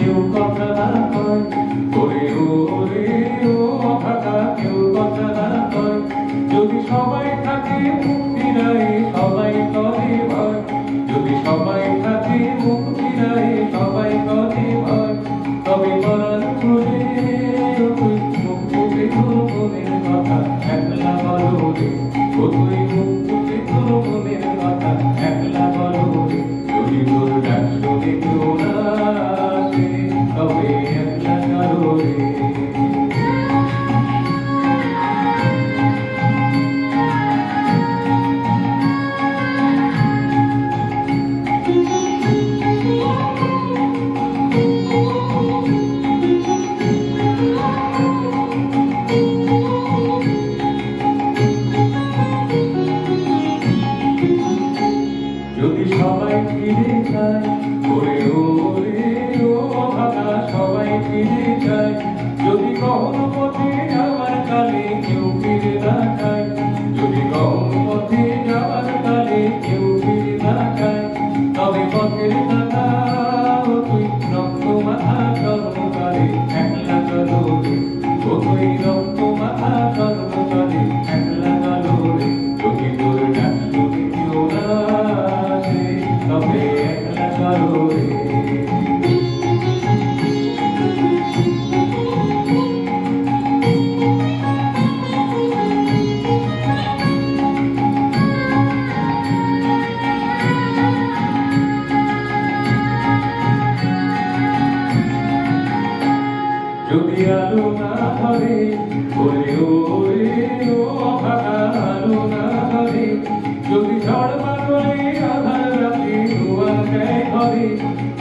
কেউ কথা না কয়, ওরে ওরে ও অভাগা কেউ কথা না কয়। যদি সবাই থাকে মুক্তিরায় সবাই করে ভয়, যদি সবাই থাকে মুক্তিরায় সবাই করে ভয়, তবে মরার করে তুই মুক্তি তোর মনের কথা একলা বলো রে, ও তুই মুক্তি তোর মনের কথা একলা বলো রে। যদি তোর ডাক শুনে কেউ না আসে তবে একলা কারো রে। যদি সবাই ফিরে যায়, ওরে ওরে ও অভাগা সবাই ফিরে যায়, যদি কখনো পথে যাওয়ার কালে কেউ ফিরে না যায়, যদি কখনো পথে যাওয়ার কালে কেউ ফিরে না যায়, তবে পথের কাটা তুই রক্ত মাথা কর্মকারে একলা চলো রে, ও তুই রক্ত মাথা কর্মকারে একলা চলো রে। যদি তোর ডাক শুনে কেউ না আসে তবে একলা চলো রে। যদি আলো না ধরে, ওরে ওরে ও অভাগা আলো না ধরে, যদি ঝড় বাদলে আধার রাতে ধোঁয়ার গায়ে ঘরে,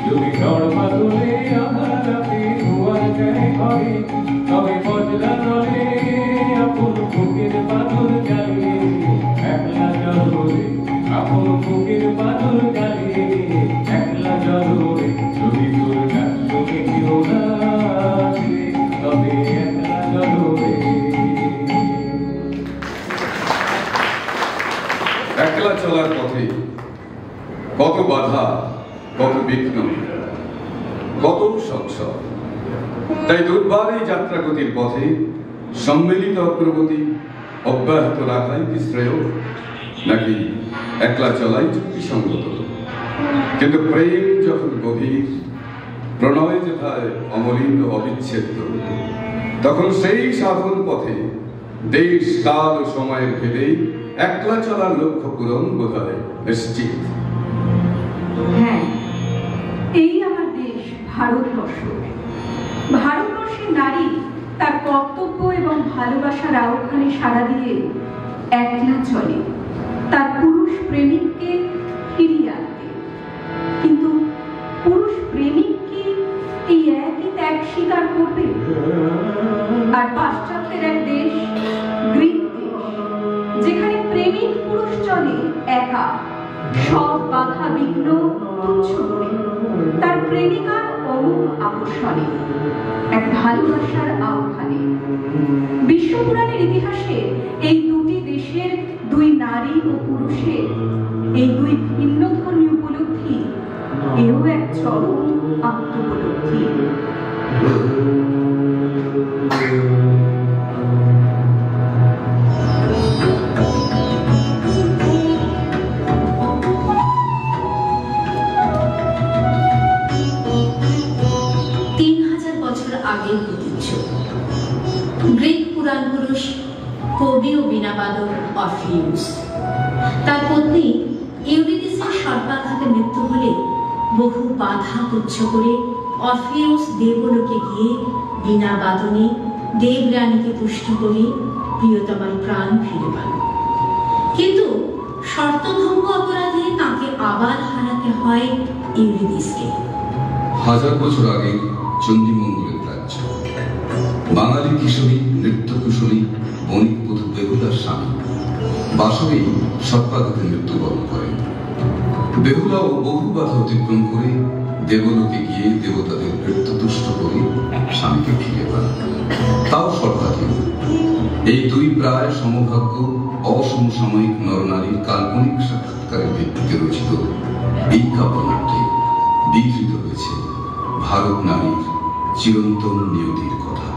যদি ঝড় বাদলে আধার রাতে ধোঁয়ার গায়ে ঘরে, তবে বজরা নলে আপন বুকের পাথর জ্বালিয়ে একলা চলো রে, আপন বুকের পাথর জ্বালিয়ে একলা চলো রে। যদি তোর ডাক শুনে কেউ না আসে তবে একলা চলো রে। একলা চলার পথে কত বাধা, কত বিঘ্ন, কত সংশয়। তাই দুর্বার এই যাত্রা গতির পথে সম্মিলিত অগ্রগতি অব্যাহত রাখাই কি শ্রেয়, নাকি একলা চলাই যুক্তিসঙ্গত? কিন্তু প্রেম যখন গভীর, প্রণয় যেথায় অমলিন অবিচ্ছেদ্য, তখন সেই সাধন পথে দেশ কাল ও সময়ের ভেদে একলা চলার লক্ষ্য পূরণ বোধহয় নিশ্চিত। হ্যাঁ, এই আমার দেশ ভারতবর্ষ। ভারতবর্ষের নারী তার কর্তব্য এবং ভালোবাসার আহ্বানে সাড়া দিয়ে একলা চলে তার পুরুষ প্রেমিককে ফিরিয়ে আনতে। কিন্তু পুরুষ প্রেমিক কি এই একই ত্যাগ স্বীকার করবে? আর পাশ্চাত্যের এক দেশ, গ্রিক দেশ, যেখানে প্রেমিক পুরুষ চলে একা, সব বাধা বিঘ্ন তুচ্ছ করে তার প্রেমিকার অমোঘ আকর্ষণে, এক ভালোবাসার আহ্বানে। বিশ্বপুরাণের ইতিহাসে এই দুটি দেশের দুই নারী ও পুরুষের এই দুই ভিন্ন ধর্মী উপলব্ধি, এও এক চরম আত্মোপলব্ধি। 3000 বছর আগের ঐতিহ্য। গ্রিক পুরাণ পুরুষ, কবি ও বীণাবাদক অরফিউস, তার পত্নী ইউরিডিসের সর্পাঘাতে মৃত্যু হলে বহু বাধা তুচ্ছ করে অরফিউস দেবলোকে গিয়ে বীণা বাদনে দেবরানীকে তুষ্ট করে প্রিয়তমার প্রাণ ফিরে পান। কিন্তু শর্তভঙ্গ অপরাধে তাকে আবার হারাতে হয় ইউরিডিসকে। 1000 বছর আগে চণ্ডীমঙ্গলের রাজ্য। বাঙালি কিশোরী নৃত্যকুশলী বণিক বধূ বেহুলার স্বামী বাসবেই সর্পাঘাতে মৃত্যুবরণ করেন। বেহুলা ও বহু বাধা অতিক্রম করে দেবলোকে গিয়ে দেবতাদের নৃত্যতুষ্ট করে স্বামীকে ফিরে পান, তাও সর্বাধীন। এই দুই প্রায় সমভাগ্য অসমসাময়িক নরনারীর কাল্পনিক সাক্ষাৎকারের ভিত্তিতে রচিত এই কাব্যনাট্যে বিধৃত হয়েছে ভারত নারীর চিরন্তন নিয়তির কথা।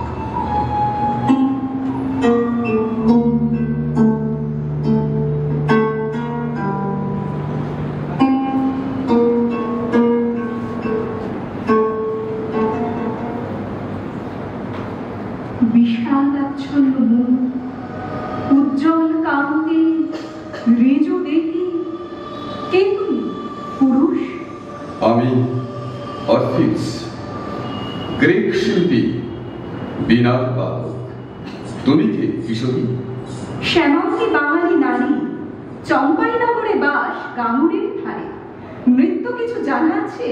বিশাল আচ্ছন্ন মুখ, উজ্জ্বল কান্তি, রেজো দেহি, কে তুমি পুরুষ? আমি অরফিউস, গ্রিক শিল্পী, বীণার বাদক। তুমি কে কিশোরী? শ্যামাঙ্গী বাঙালি নারী, চম্পাইনগরে বাস, গাঙ্গুরের ধারে। নৃত্য কিছু জানা আছে,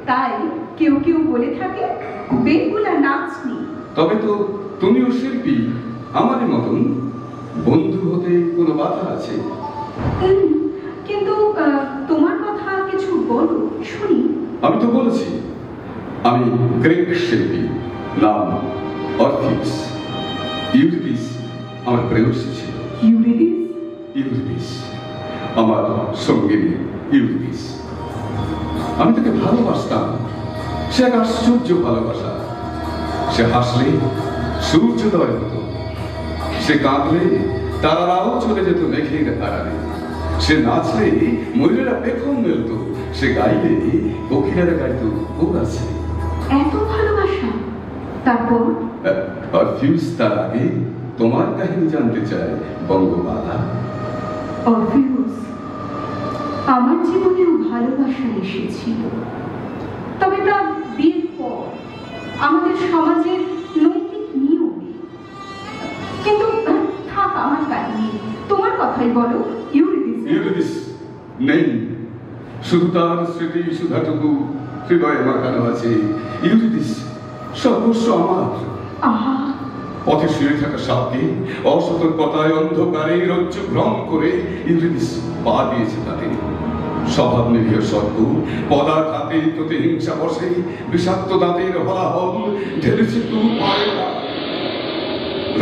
তাই কেউ কেউ বলে থাকে বেগুলা নাচনি। তবে তো তুমিও শিল্পী, আমারই মতন। বন্ধু হতে কোনো বাধা আছে? কিন্তু তোমার কথা কিছু বলো শুনি। আমি তো বলেছি আমি গ্রিক শিল্পী, নাম অরফিউস। ইউরিপিস আমার প্রেয়সী ছিল। ইউরিপিস আমার সঙ্গিনী। ইউরিপিস, আমি তাকে ভালোবাসতাম। সে এক আশ্চর্য ভালোবাসা। সে হাসলে সূর্যোদয় হতো, সে কাঁদলে তারাও চলে যেত মেঘের আড়ালে। সে নাচলে ময়ূরেরা পেখম মেলত, সে গাইলে কোকিলেরা গাইত ওর আছে। এত ভালোবাসা, তারপর? অরফিউস, তার আগে তোমার কাহিনী জানতে চায় বঙ্গমালা। অরফিউস, আমার জীবনেও ভালোবাসা এসেছিল, তবে তার বিয়ের পর আমাদের সমাজের নৈতিক নিয়মে। কিন্তু থাক আমার কাহিনী, তোমার কথাই বলো। ইউরিপিস নেই, শুধু তার স্মৃতি সুধাটুকু হৃদয়ে মাখানো আছে। ইউরিপিস সর্বস্ব আমার। আহা, পথে শুয়ে থাকা সাপকে অসতর্কতায় অন্ধকারে রজ্জু ভ্রম করে ইউরিপিস পা দিয়েছে তাতে। স্বভাব নিরীহ সর্প পদাঘাতে প্রতিহিংসা বসে, বিষাক্ত দাঁতের হলাহল ঢেলেছে তুর পায়ে।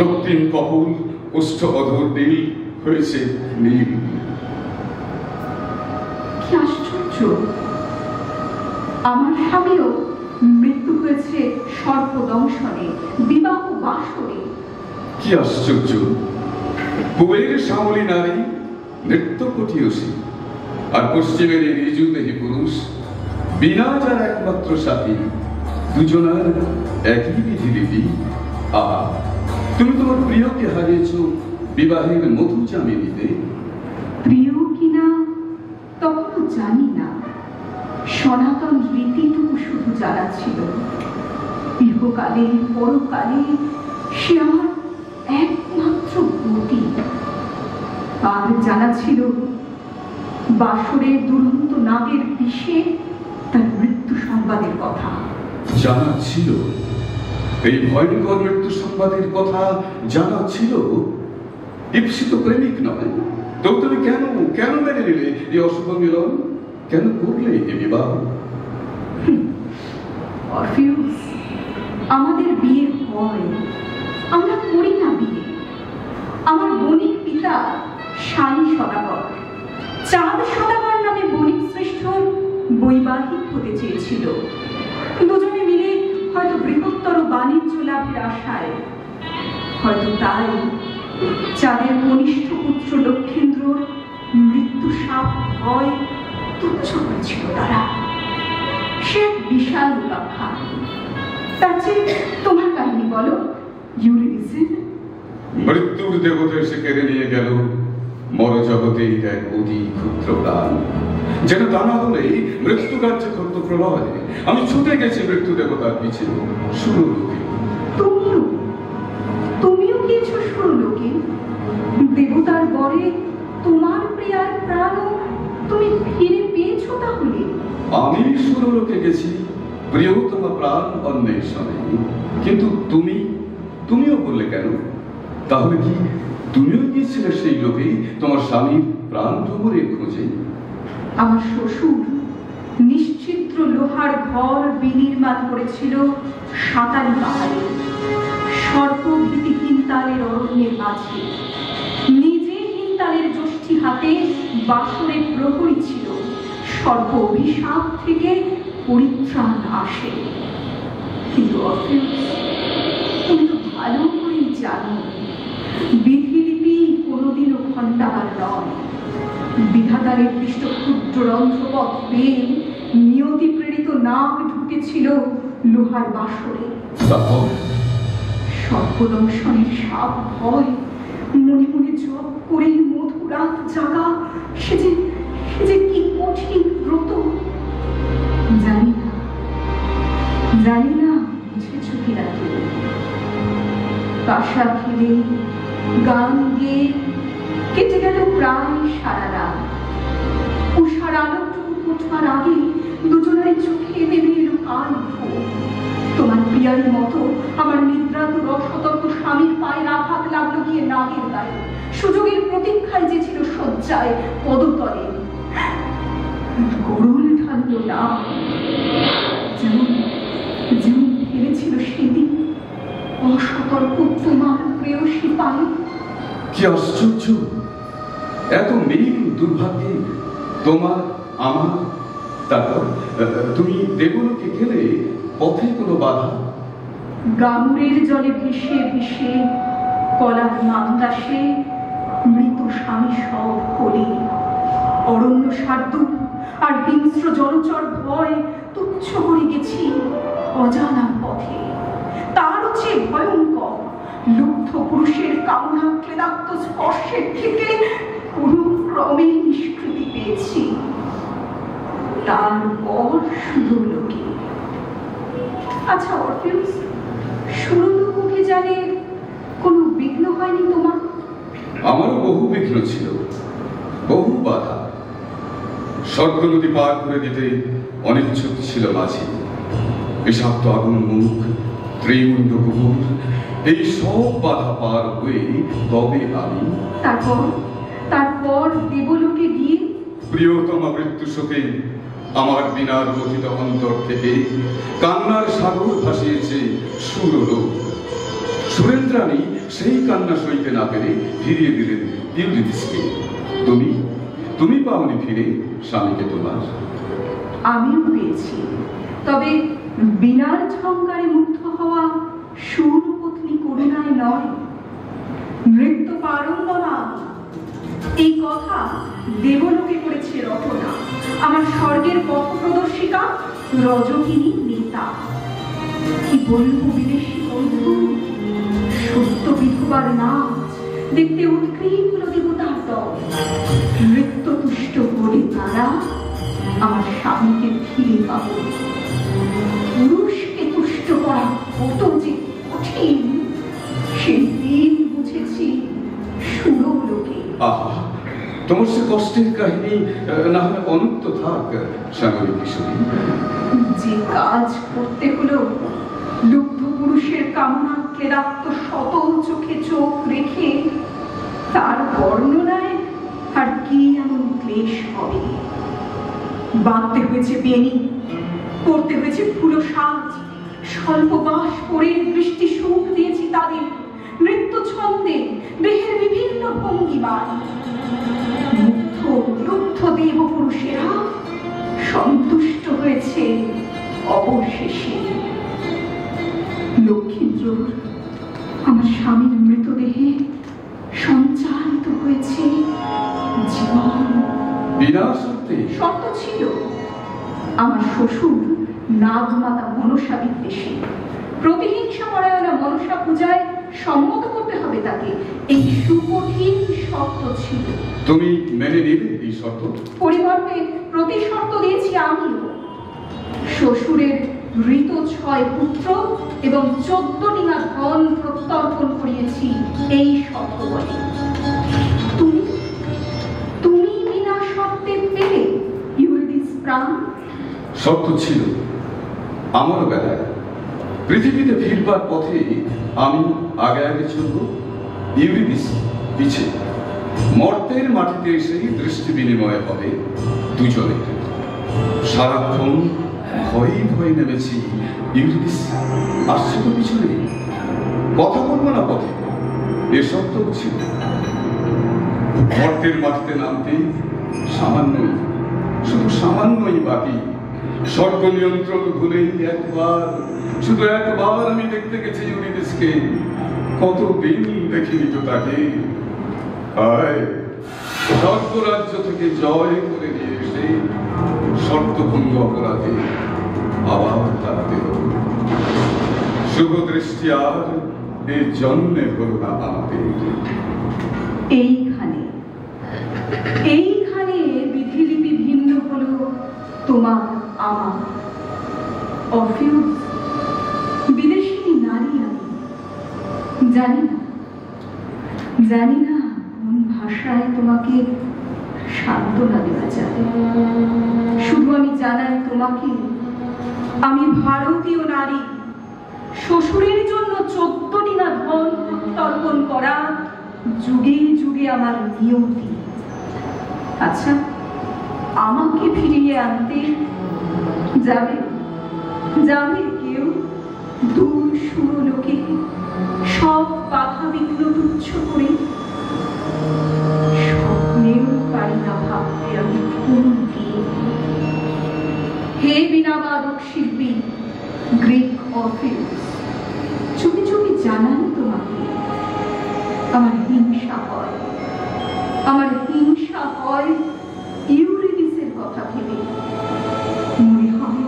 রক্তিম কপল উষ্ঠ অধর দিল হয়েছে নীল। কি আশ্চর্য! আমার স্বামীও মৃত্যু হয়েছে সর্পদংশনে, বিবাহ বাসরে। কি আশ্চর্য! পূবের শ্যামলী নারী নৃত্য পটীয়সী, আর পশ্চিমের এই ঋজুদেহী পুরুষ বিনা যার একমাত্র সাথী। দুজনার একই বিধিলিপি। আহা, তুমি তোমার প্রিয়কে হারিয়েছ বিবাহের মধু জামিনীতে। প্রিয় কিনা তখনও জানি না, সনাতন রীতিটুকু শুধু জানা ছিল। ইহকালে পরকালে সে আমার একমাত্র গতি। আর জানা ছিল বাসরে দুরন্ত নাগের বিষে তার মৃত্যু সংবাদের কথা। জানা ছিল এই ভয়ঙ্কর মৃত্যু সংবাদের কথা? জানা ছিল? ঈপ্সিত প্রেমিক নয় তো তুমি কেন কেন মেনে নিলে এই অশুভ মিলন? কেন করলে এ বিবাহ? অরফিউস, আমাদের বিয়ে হয়, আমরা করি না বিয়ে। আমার বণিক পিতা সাই সদাগর, চাঁদ সদাগর নামে বণিক শ্রেষ্ঠ বৈবাহিক হতে চেয়েছিল। দুজনে মিলে হয়তো বৃহত্তর বাণিজ্য লাভের আশায়, হয়তো তাই চাঁদের কনিষ্ঠ পুত্র লক্ষেন্দ্রর মৃত্যু সাপ ভয় তুচ্ছ করেছিল তারা। সে এক বিশাল উপাখ্যা। তার চেয়ে তোমার কাহিনী বলো, ইউরিপিসের। মৃত্যুর দেবতা এসে কেড়ে নিয়ে গেল মরজগতে এক অতি ক্ষুদ্র প্রাণ। যেন তা না হলে মৃত্যু কার্য করত প্রলয়। আমি ছুটে গেছি মৃত্যু দেবতার পিছে সুরলোকে। তুমিও গিয়েছো সুরলোকে? দেবতার বরে তোমার প্রিয়ার প্রাণও তুমি ফিরে পেয়েছো তাহলে? আমি সুরলোকে গেছি প্রিয়তম প্রাণ অন্বেষণে, কিন্তু তুমিও বললে কেন? তাহলে কি তুমিও গিয়েছিলে সেই লোকে তোমার স্বামীর প্রাণ ভ্রমণের খোঁজে? আমার শ্বশুর নিশ্চিত্র লোহার ঘর বিনির্মাণ করেছিল সাঁতারি পাহাড়ে, সর্পভীতি হিন্তালের অরণ্যের মাঝে। নিজে হিন্তালের যষ্টি হাতে বাসরে প্রহরী ছিল। সর্প অভিশাপ থেকে পরিত্রাণ আসে। কিন্তু তুমি তো ভালো করেই জানো বিধিলিপি কোনোদিনও খণ্ডাবার নয়। বিধাতার নির্দিষ্ট ক্ষুদ্র রন্ধ্রপথ পেয়ে নিয়তি প্রেরিত নাগ ঢুকেছিল লোহার বাসরে। সর্বদংশনের সাপ ভয় মনে মনে জপ করে মধুরাত জাগা, সে যে কি কঠিন ব্রত। জানি না বুঝেছ কিনা তুমি। কাঁসা খেলে গান গেয়ে কেটে গেল প্রায় সারা রাত। উষার আলোটুকু ফুটবার আগে দুজনের চোখে নেমে এলো কাল ভোর। তোমার প্রিয়ার মতো আমার নিদ্রাত রসতর্ক স্বামীর পায়ের আঘাত লাগলো গিয়ে নাগের গায়ে। সুযোগের প্রতীক্ষায় যে ছিল শয্যায় পদতলে, গরুল ঢাললো না যেমন ভেবেছিল সেদিন অসতর্ক তোমার প্রেয়সী পায়ে। কি আশ্চর্য! এত মিল দুর্ভাগ্যে তোমার আমার। তারপর তুমি দেবলোকে গেলে পথে কোনো বাধা? গামুরের জলে ভেসে ভেসে কলার মান্দাসে মৃত স্বামী সব হলি। অরণ্য শার্দুল আর হিংস্র জলচর ভয় তুচ্ছ করে গেছি অজানা পথে। তার চেয়ে ভয়ঙ্কর লুব্ধ পুরুষের কামনা ক্লেদাক্ত স্পর্শের থেকে কোনো ক্রমে নিষ্কৃতি পেয়েছি। তারপর সুরলোকে। আচ্ছা অরফিউস, সুরলোক অভিযানে কোনো বিঘ্ন হয়নি তোমার? আমারও বহু বিঘ্ন ছিল, বহু বাধা। স্বর্গ নদী পার করে দিতে অনিচ্ছুক ছিল মাঝি। বিষাক্ত আগুন মুখ, ত্রিমুণ্ড কুকুর, এই সব বাধা পার হয়ে তবে আমি তারপর দেবলোকে গিয়ে প্রিয়তমা মৃত্যু শোকে আমার বিনার গঠিত অন্তর থেকে কান্নার সাগর ভাসিয়েছে সুরলোক। সুরেন্দ্রাণী সেই কান্না সইতে না পেরে ফিরিয়ে দিলেন ইউরিডিসকে। তুমি পাওনি ফিরে স্বামীকে তোমার? আমিও পেয়েছি, তবে বিনার ঝঙ্কারে মুগ্ধ হওয়া সুরপত্নী করুণায় নয়, নৃত্য পারঙ্গনা। এই কথা দেবলোকে করেছে রচনা, আমার স্বর্গের পথ প্রদর্শিকা রজকিনী নেতা। কি বলবো বিদেশি বন্ধু, সত্য বিধবার নাচ দেখতে উৎকৃষ্ট হলো দেবতার দল। নৃত্য তুষ্ট বলে তারা আমার স্বামীকে ফিরে পাবো। পুরুষকে তুষ্ট করা কত যে কঠিন, সেই দিন বুঝেছি সুরলোকে। আহা, তোমার সে কষ্টের কাহিনী না হয় অনন্ত থাক সাগরী কিশোরী। যে কাজ করতে হলো লুব্ধ পুরুষের কামনা ক্লেদাক্ত শত চোখে চোখ রেখে, তার বর্ণনায় আর কি এমন ক্লেশ হবে। বাঁধতে হয়েছে বেনি, করতে হয়েছে ফুলো সাজ, স্বল্প বাস করে দৃষ্টি সুখ দিয়েছি তাদের নৃত্য ছন্দে, দেহের বিভিন্ন ভঙ্গিমায়। মুগ্ধ লুব্ধ দেব পুরুষেরা সন্তুষ্ট হয়েছে অবশেষে। লক্ষ্মীদ্রোর আমার স্বামীর মৃতদেহে সঞ্চারিত হয়েছে জীবন। বিনা শর্তে? শর্ত ছিল, আমার শ্বশুর নাগমাতা মনসা বিদ্বেষী, প্রতিহিংসা পরায়ণা মনসা পূজায় সম্মত করতে হবে তাকে। এই সুকঠিন শর্ত ছিল। তুমি মেনে নিলে এই শর্ত? পরিবর্তে প্রতি শর্ত দিয়েছি আমিও। শ্বশুরের ঋত 6 পুত্র এবং 14 ডিঙা ধন প্রত্যর্পণ করিয়েছি এই শর্ত বলে। তুমি বিনা শর্তে পেলে ইউরিডিস প্রাণ? শর্ত ছিল আমার বেলায়। পৃথিবীতে ফিরবার পথে আমি আগে আগে চলব, ইউরিডিস পিছে। মর্তের মাটিতে এসেই দৃষ্টি বিনিময় হবে দুজনের। সারাক্ষণ ভয়ে ভয়ে নেমেছি। ইউরিডিস আসছে তো পিছনে, কথা বলবো না পথে, এ শর্ত ছিল। মর্তের মাটিতে নামতে সামান্যই, শুধু সামান্যই বাকি। স্বর্গ নিয়ন্ত্রণ ভুলেই একবার শুধু একবার আমি দেখতে গেছি ইউনিদেশকে, কতদিন দেখিনি তো তাকে। হায়, স্বর্গরাজ্য থেকে জয় করে নিয়ে এসে শর্তভঙ্গ অপরাধে আবার তাড়াতে হল। শুভ দৃষ্টি আর এই জন্মে হল না আমাদের। এইখানে বিধিলিপি ভিন্ন হলো তোমার আমার। অফিউজ বিদেশী নারী আমি, জানি না কোন ভাষায় তোমাকে সান্ত্বনা দেওয়া যায়। শুধু আমি জানাই তোমাকে, আমি ভারতীয় নারী, শ্বশুরের জন্য 14টি না ধন প্রত্যর্পণ করা যুগে যুগে আমার নিয়তি। আচ্ছা, আমাকে ফিরিয়ে আনতে যাবে কেউ দূর সুরলোকে, সব বাধা বিঘ্ন তুচ্ছ করে? স্বপ্নেও পারি না ভাবতে আমি কোন কে। হে বীণাবাদক শিল্পী গ্রিক অফিউজ, চুপি চুপি জানাই তোমাকে, আমার হিংসা হয় ইউরিডিসের কথা ভেবে। মনে হয়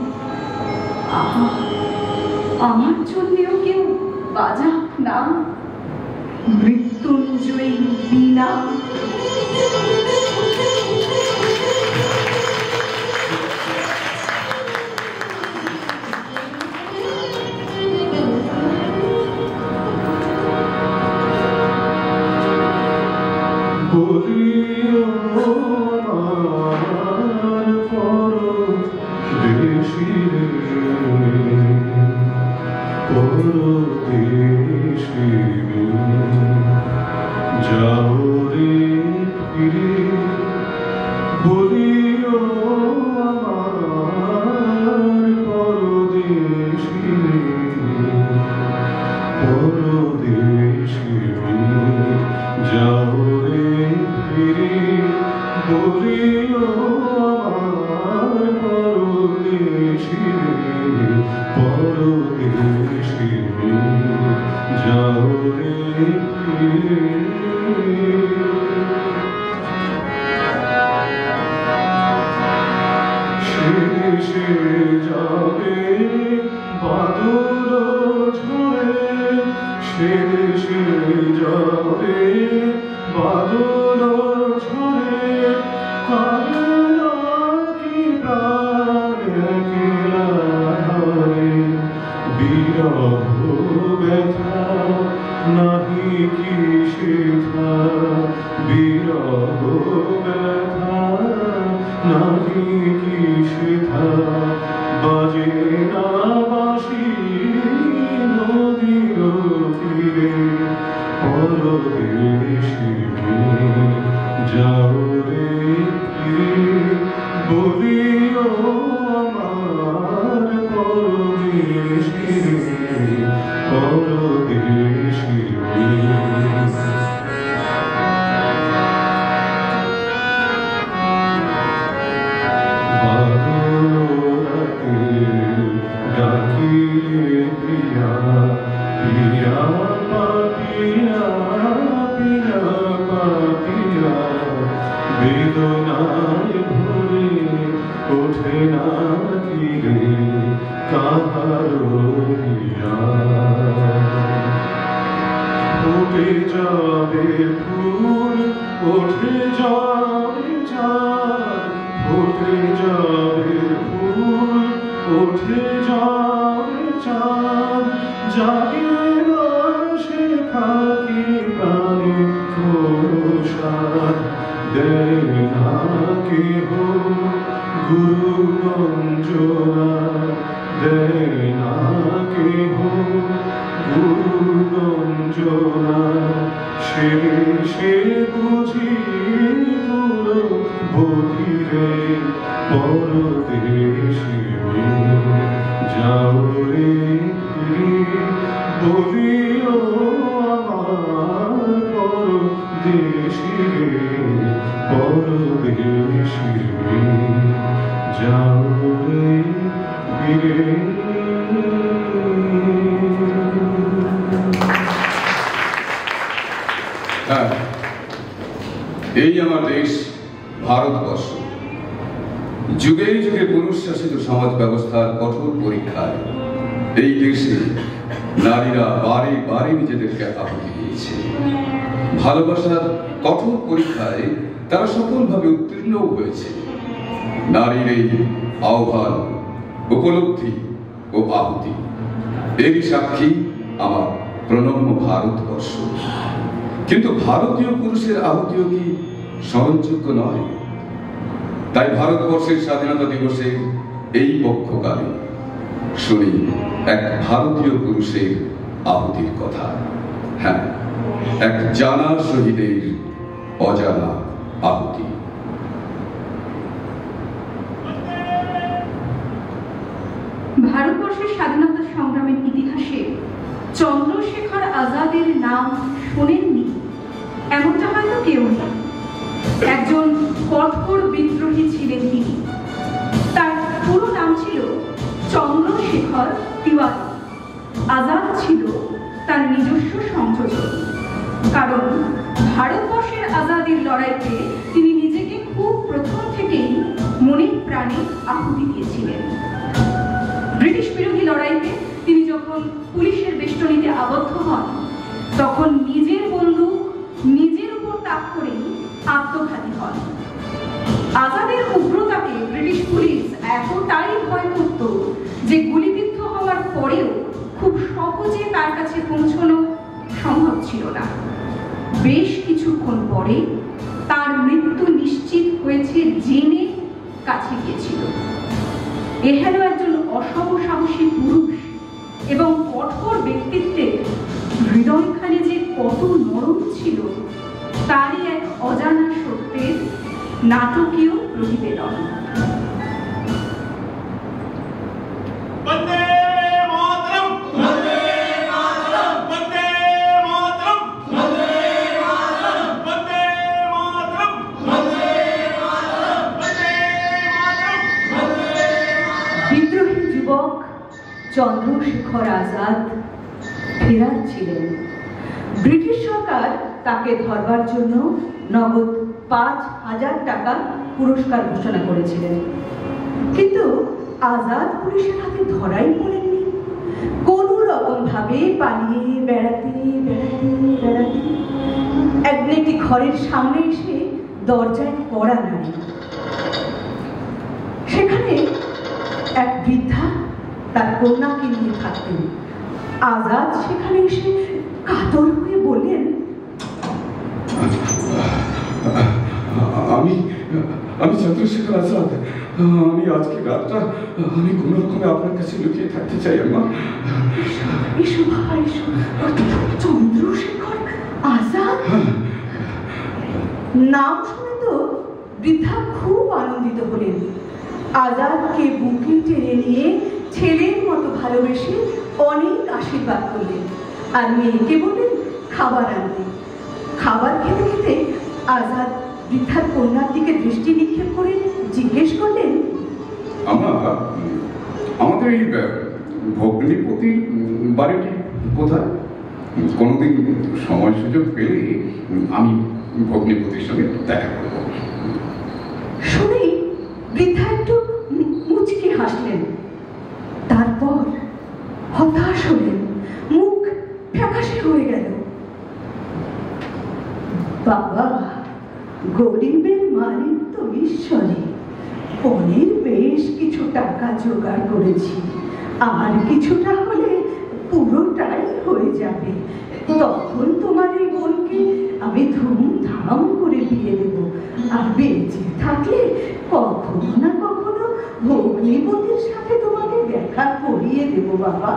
আহা, আমার জন্যেও কেউ বাজাক না মৃত্যুঞ্জয়ী বীণা। যাও রে ফিরে এই আমার দেশ ভারতবর্ষ। যুগে যুগে পুরুষ শাসিত সমাজ ব্যবস্থার কঠোর পরীক্ষায় এই দেশে নারীরা বারে বারে নিজেদেরকে আহুতি দিয়েছে। ভালোবাসার কঠোর পরীক্ষায় তারা সফলভাবে উত্তীর্ণ হয়েছে। নারীর এই আহ্বান, উপলব্ধি ও আহুতি, এরই সাক্ষী আমার প্রণম্য ভারতবর্ষ। কিন্তু ভারতীয় পুরুষের আহুতিও কি স্মরণযোগ্য নয়? তাই ভারতবর্ষের স্বাধীনতা দিবসে এই পক্ষকালে শুনি এক ভারতীয় পুরুষের আহুতির কথা। হ্যাঁ, এক জানা শহীদের অজানা আহুতি। ভারতবর্ষের স্বাধীনতা সংগ্রামের ইতিহাসে চন্দ্রশেখর আজাদের নাম শোনেননি এমনটা হয়তো কেউ নেই। একজন কঠোর বিদ্রোহী ছিলেন তিনি। তার পুরো নাম ছিল চন্দ্রশেখর তিওয়ারি। আজাদ ছিল তার নিজস্ব সংযোজন, কারণ ভারতবর্ষের আজাদের লড়াইতে তিনি নিজেকে খুব প্রথম থেকেই মনে প্রাণে আহুতি দিয়েছিলেন। ব্রিটিশ বিরোধী লড়াইতে তিনি যখন পুলিশের বেষ্টনীতে আবদ্ধ হন, তখন নিজের বন্দুক নিজের উপর তাক করেই আত্মঘাতী হন। আজাদের উগ্রতাকে ব্রিটিশ পুলিশ এতটাই ভয় করত যে গুলিবিদ্ধ হওয়ার পরেও খুব সহজে তার কাছে পৌঁছানো সম্ভব ছিল না। বেশ কিছুক্ষণ পরে তার মৃত্যু নিশ্চিত হয়েছে জেনে কাছে গিয়েছিল। এহেন একজন অসম সাহসী পুরুষ এবং কঠোর ব্যক্তিত্বের হৃদয়খানে যে কত নরম ছিল তারই এক অজানা সত্যের নাটকীয় প্রতিবেদন। বিদ্রোহী যুবক চন্দ্রশেখর আজাদ ফেরার ছিলেন। ব্রিটিশ সরকার তাকে ধরবার জন্য নগদ ৫,০০০ টাকা পুরস্কার ঘোষণা করেছিলেন, কিন্তু আজাদ পুলিশের হাতে ধরাই পড়েননি। কোন রকম ভাবে পালিয়ে বেড়াতে বেড়াতে বেড়াতে একটি ঘরের সামনে এসে দরজায় কড়া নাড়ে। সেখানে এক বৃদ্ধা তার কন্যাকে নিয়ে থাকতেন। আজাদ সেখানে এসে কাতর হয়ে বললেন, আমি চন্দ্রশেখর আজাদ। আমি আজকে রাতটা আমি কোন রকমে আপনার কাছে লুকিয়ে থাকতে চাই আম্মা। এসো বাবা, এসো। চন্দ্রশেখর আজাদ নাম শুনে তো বৃদ্ধা খুব আনন্দিত হলেন। আজাদকে বুকে টেনে নিয়ে ছেলের মতো ভালোবেসে অনেক আশীর্বাদ করলেন, আর মেয়েকে বললেন খাবার আনতে। খাবার খেতে খেতে আজাদ বৃদ্ধার কন্যার দিকে দৃষ্টি নিক্ষেপ করে জিজ্ঞেস করলেন, আমাদের এই ভগ্নিপতির বাড়িটি কোথায়? কোনোদিন সময় সুযোগ পেলে আমি ভগ্নিপতির সঙ্গে দেখা করব। শুনেই বৃদ্ধা একটু মুচকি হাসলেন, তারপর হতাশ হলেন, মুখ ফ্যাকাশে হয়ে গেল। বাবা, গরিবের মালিক তো ঈশ্বরই। পরের বেশ কিছু টাকা জোগাড় করেছি, আর কিছুটা হলে পুরোটাই হয়ে যাবে। তখন তোমার এই বোনকে আমি ধুমধাম করে বিয়ে দেব, আর বেঁচে থাকলে কখনো না কখনো ভগ্নিপতির সাথে তোমাকে দেখা করিয়ে দেব বাবা।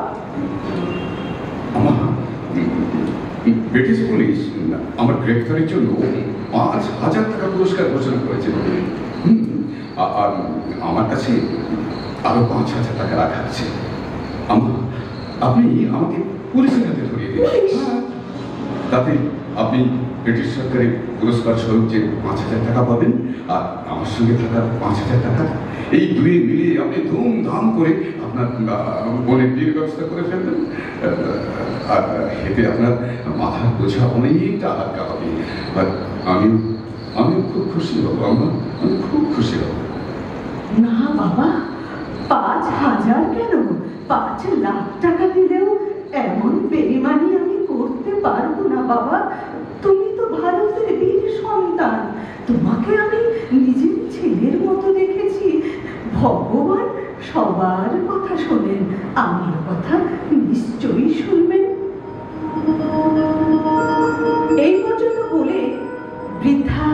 ব্রিটিশ পুলিশ আমার গ্রেফতারের জন্য ৫,০০০ টাকা পুরস্কার ঘোষণা করেছে, আর আমার কাছে আরো ৫,০০০ টাকা রাখা আছে। আপনি আমাকে পুলিশের হাতে ধরিয়ে দিন, তাতে আপনি ব্রিটিশ সরকারের পুরস্কার স্বরূপ যে ৫,০০০ টাকা পাবেন, আর আমার সঙ্গে থাকা ৫,০০০ টাকা, এই দুয়ে মিলিয়ে আপনি ধুমধাম করে আপনার বোনের বিয়ের ব্যবস্থা করে ফেলবেন। আর এতে আপনার মাথার বোঝা অনেকটা হালকা হবে, আর আমি খুব খুশি হব আম্মা, আমি খুব খুশি হব। না বাবা, 5,000 কেন, 5 লাখ টাকা দিলেও এমন বেইমানি আমি করতে পারবো না বাবা। তুমি তো ভারতের বীর সন্তান, তোমাকে আমি নিজের ছেলের মতো দেখেছি। ভগবান সবার কথা শোনেন, আমার কথা নিশ্চয়ই শুনবেন। এই পর্যন্ত বলে বৃদ্ধা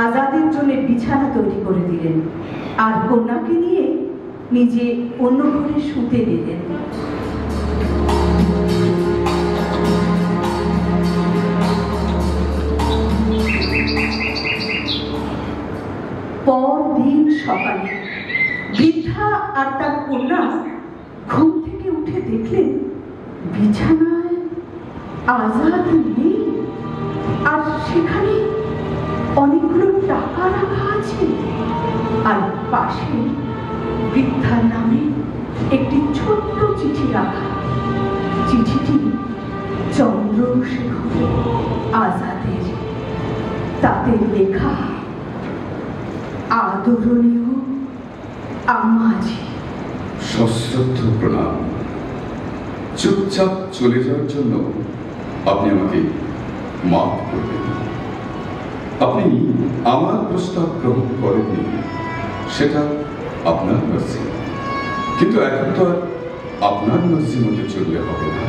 আজাদের জন্য বিছানা তৈরি করে দিলেন আর কন্যাকে নিয়ে নিজে অন্য ঘরে শুতে দিলেন। পরদিন সকালে বৃদ্ধা আর তার কন্যা ঘুম থেকে উঠে দেখলেন বিছানায় আজাদ নেই, আর সেখানে অনেকগুলো টাকা রাখা আছে, আর পাশে বৃদ্ধার নামে একটি ছোট্ট চিঠি রাখা। চিঠিটি চন্দ্রশেখর আজাদের, তাতে লেখা, আদরণীয় আম্মাজি, সশ্রদ্ধ প্রণাম। চুপচাপ চলে যাওয়ার জন্য আপনি আমাকে মাফ করবেন। আপনি আমার প্রস্তাব গ্রহণ করেননি, সেটা আপনার মর্জি, কিন্তু এখন তো আর আপনার মর্জি মতো চললে হবে না,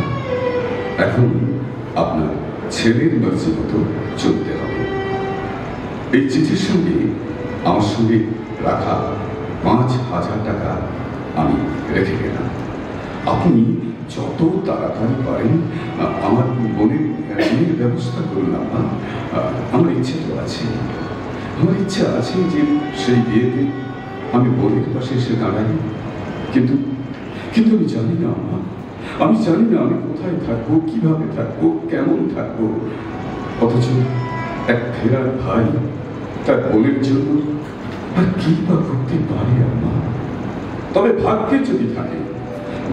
এখন আপনার ছেলের মর্জি মতো চলতে হবে। এই চিঠির সঙ্গে আমার সঙ্গে রাখা 5,000 টাকা আমি রেখে গেলাম। আপনি যত তাড়াতাড়ি পারেন আমার বোনের বিয়ের ব্যবস্থা করুন আম্মা। আমার ইচ্ছে তো আছে, আমার ইচ্ছা আছে যে সেই বিয়েতে আমি বোনের পাশে এসে দাঁড়াই, কিন্তু কিন্তু আমি জানি না আম্মা, আমি জানি না আমি কোথায় থাকবো, কিভাবে থাকবো, কেমন থাকবো। অথচ এক ফেরার ভাই তার বোনের জন্য আর কি বা করতে পারে আম্মা? তবে ভাগ্যে যদি থাকে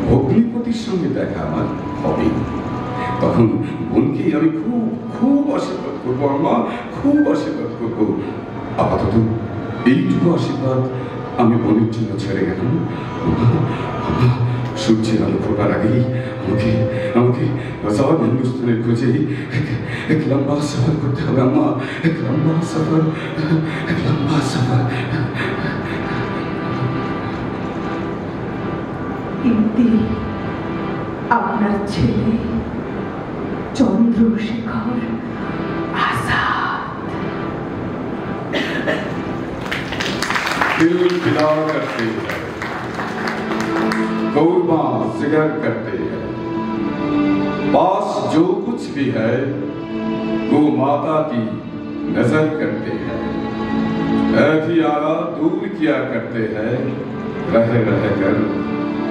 ভগ্নিপতির সঙ্গে দেখা আমার হবে, তখন বোনকে আমি খুব খুব আশীর্বাদ করবো আম্মা, খুব আশীর্বাদ করবো। আপাতত এইটুকু আশীর্বাদ আমি বোনের জন্য ছেড়ে গেলাম। সূর্যের আলো ফোটার আগেই আমাকে আমাকে আজাদ হিন্দুস্তানের খোঁজে এক লম্বা সফর করতে হবে আম্মা, এক লম্বা সফর, এক লম্বা সফর। কিন্তু আপনার ছেলে চন্দ্রশেখর আজাদ। दिल फिदा करते हैं, कौरमा जिगर करते हैं, पास जो कुछ भी है वो माता की नजर करते हैं, ऐसी आरा दूर किया करते हैं, रह रह कर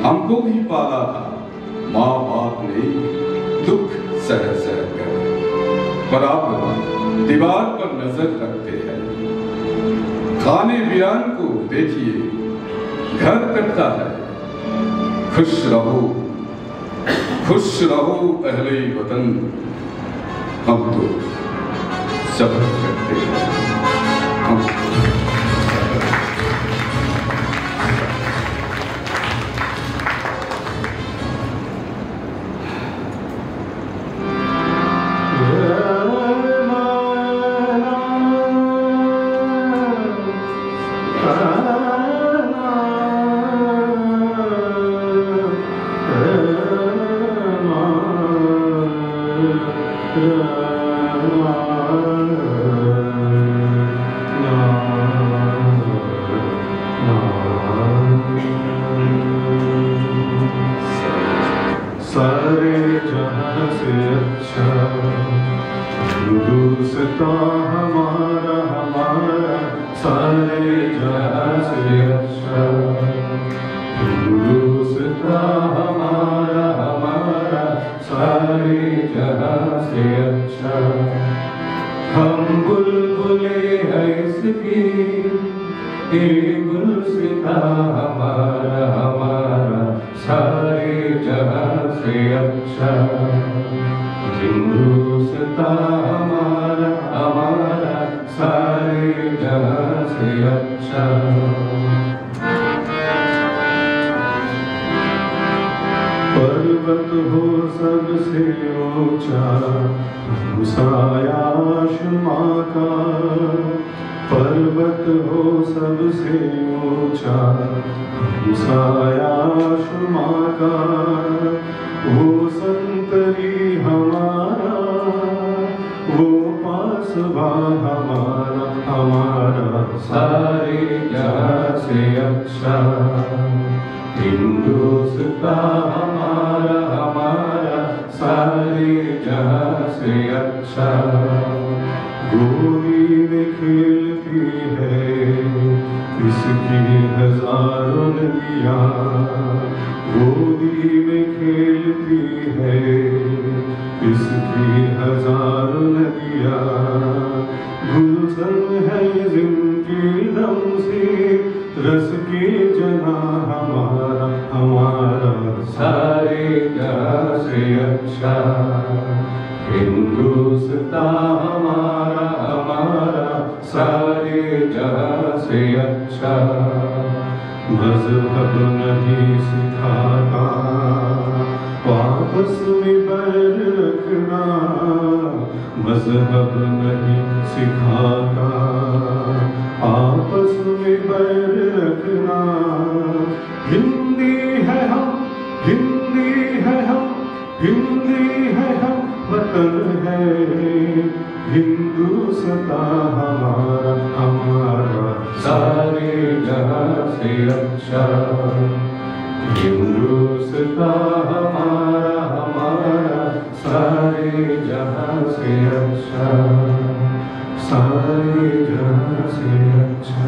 हमको भी पाला था माँ बाप ने दुख सह सह कर, पर आप दीवार पर नजर रखते हैं, खाने वीरान को देखिए घर कटता है, खुश रहो अहले वतन, हम तो सब्र करते हैं, हम सारे जहां से अच्छा हिंदुस्ता हमारा हमारा, सारे जहां से अच्छा हिंदुस्ता हमारा हमारा, सारे जहां से अच्छा। हम बुलबुले हैं इसकी, ये गुलसिता हमारा हमारा, सारे जहां से अच्छा हिंदुस्ता हमारा हमारा, अच्छा। पर्वत हो सबसे ऊंचा सायाश माँ का, पर्वत हो सबसे ऊंचा सायाश माँ का, वो संतरी हमारा, वो पासवा हमारा, हमारा सारे जहाँ से अच्छा। हिंदुस्तान हमारा, हमारा सारे जहाँ से अच्छा। गोली में खेलती है इसकी हजारों नदियाँ, गोली में खेलती है इसकी हजारों नदियाँ। गुलशन है जिनकी दम से रस की जना हमारा, हमारा सारे जहाँ से अच्छा। हिंदुस्तान हमारा, हमारा सारे जहाँ से अच्छा। मजहब नहीं सिखाता आपस में बैर रखना, मजहब नहीं सिखाता आपस में बैर रखना। हिंदी है हम, हिंदी है हम, हिंदी है हम, वतन है हिंदुस्तान हमारा, हमारा सारे जहाँ से अच्छा। हिंदुस्तान हमारा, हमारा सारे जहाँ से अच्छा, सारे जहाँ से अच्छा,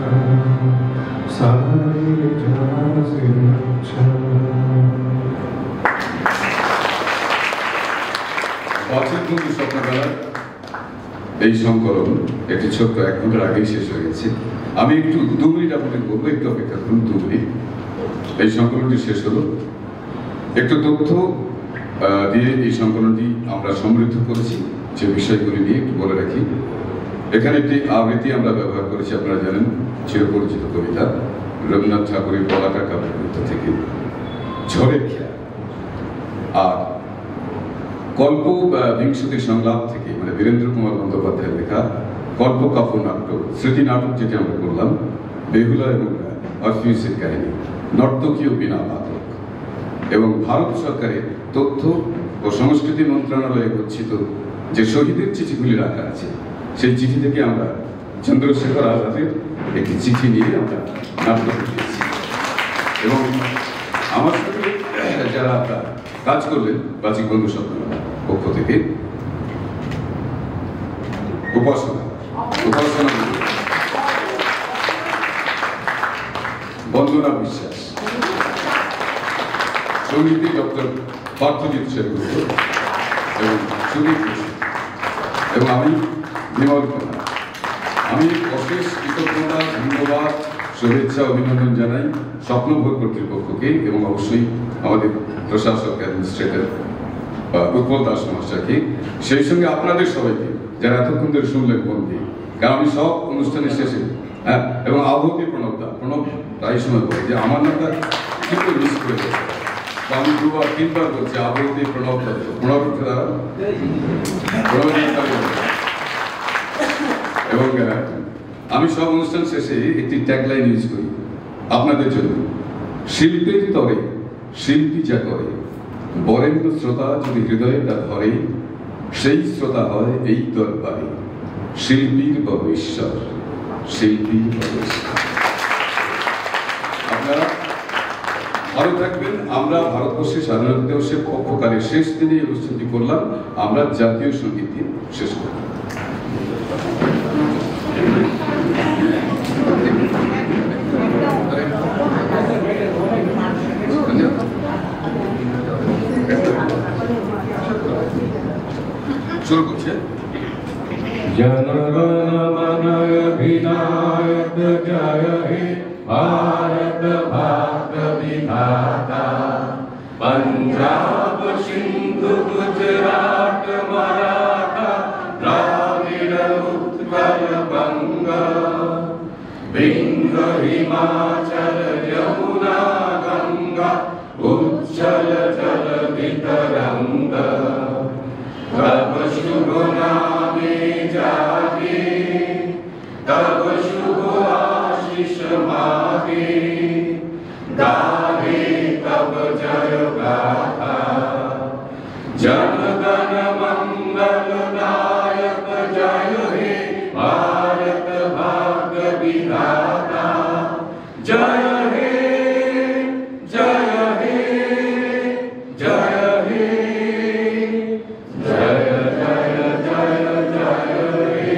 सारे जहाँ से अच्छा। পাঁচের বন্ধু স্বপ্নবেলা এই সংকলন একটি ছোট্ট 1 ঘন্টার আগেই শেষ হয়ে গেছে। আমি একটু 2 মিনিট আপনাদের বলবো, একটু অপেক্ষা করুন 2 মিনিট। এই সংকলনটি শেষ হলো। একটু তথ্য দিয়ে এই সংকলনটি আমরা সমৃদ্ধ করেছি। যে বিষয়গুলি নিয়ে একটু বলে রাখি। এখানে একটি আবৃত্তি আমরা ব্যবহার করেছি, আপনারা জানেন, চিরপরিচিত কবিতা রবীন্দ্রনাথ ঠাকুরের পলাকা কাব্য কবিতা থেকে ঝড়ের খেয়া। আর কল্প বিংশতি সংলাপ থেকে, মানে বীরেন্দ্র কুমার বন্দ্যোপাধ্যায়ের লেখা কল্প কাব্য নাটক, স্মৃতি নাটক যেটি আমরা করলাম, বেহুলা এবং অরফিউসের কাহিনী, নর্তকীয় বিনা বাদক। এবং ভারত সরকারের তথ্য ও সংস্কৃতি মন্ত্রণালয়ে গচ্ছিত যে শহীদের চিঠিগুলি রাখা আছে, সেই চিঠি থেকে আমরা চন্দ্রশেখর আজাদের একটি চিঠি নিয়ে আমরা নাটক দিয়েছি। এবং আমার সাথে যারা কাজ করলেন বাচিক বন্ধু স্বপ্নবেলা পক্ষ থেকে উপাসনা বন্দনা বিশ্বাস, সঙ্গীতী ডক্টর পার্থজিৎ সেনগুপ্ত এবং সুদীপ এবং আমি বিমল কুমার। আমি অশেষ কৃতজ্ঞতা, ধন্যবাদ, শুভেচ্ছা, অভিনন্দন জানাই স্বপ্নভোর কর্তৃপক্ষকে এবং অবশ্যই আমাদের প্রশাসক অ্যাডমিনিস্ট্রেটর উৎপল দাস মহাশয়কে, সেই সঙ্গে আপনাদের সবাইকে যারা এতক্ষণ ধরে শুনলেন মন দিয়ে। কারণ আমি সব অনুষ্ঠানের শেষে এবং আবহতি প্রণব প্রায় সময় বলি যে আমার নামটা কি করে মিস করে দেবে, তো আমি 2বার 3বার বলছি আবহতি প্রণব দ্বারা এবং আমি সব অনুষ্ঠান শেষে একটি ট্যাগলাইন ইউজ করি আপনাদের জন্য। শিল্পীর তরে শিল্পী যা করে, বরেণ্য শ্রোতা যদি হৃদয়ে তা ধরে, সেই শ্রোতা হয় এই দরবারে শিল্পীর বড় ঈশ্বর, শিল্পীর বড় ঈশ্বর। আপনারা ভালো থাকবেন। আমরা ভারতবর্ষের স্বাধীনতা দিবসের পক্ষকালে শেষ দিনে এই অনুষ্ঠানটি করলাম, আমরা জাতীয় সঙ্গীত দিয়ে শেষ করব। শুরু করছে। जनगण मन अधिनायक जय हे भारत भाग्य विधाता, पंजाब सिंधु गुजरात मराठा द्राविड़ उत्कल बंग, विंध्य हिमाचल यमुना गंगा उज्जल जल वितरंग तब शुभ नामे जागे तब शुभ आशीष मागे गाहे तब जय गाथा जन गण मंगल नायक जय हे भारत भाग्य विधाता जय हे जय हे जय हे जय जय जय जय हे।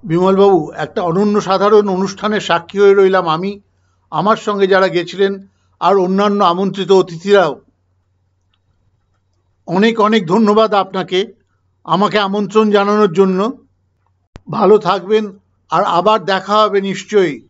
বিমলবাবু, একটা অনন্য সাধারণ অনুষ্ঠানের সাক্ষী হয়ে রইলাম আমি, আমার সঙ্গে যারা গেছিলেন আর অন্যান্য আমন্ত্রিত অতিথিরাও। অনেক অনেক ধন্যবাদ আপনাকে আমাকে আমন্ত্রণ জানানোর জন্য। ভালো থাকবেন আর আবার দেখা হবে নিশ্চয়ই।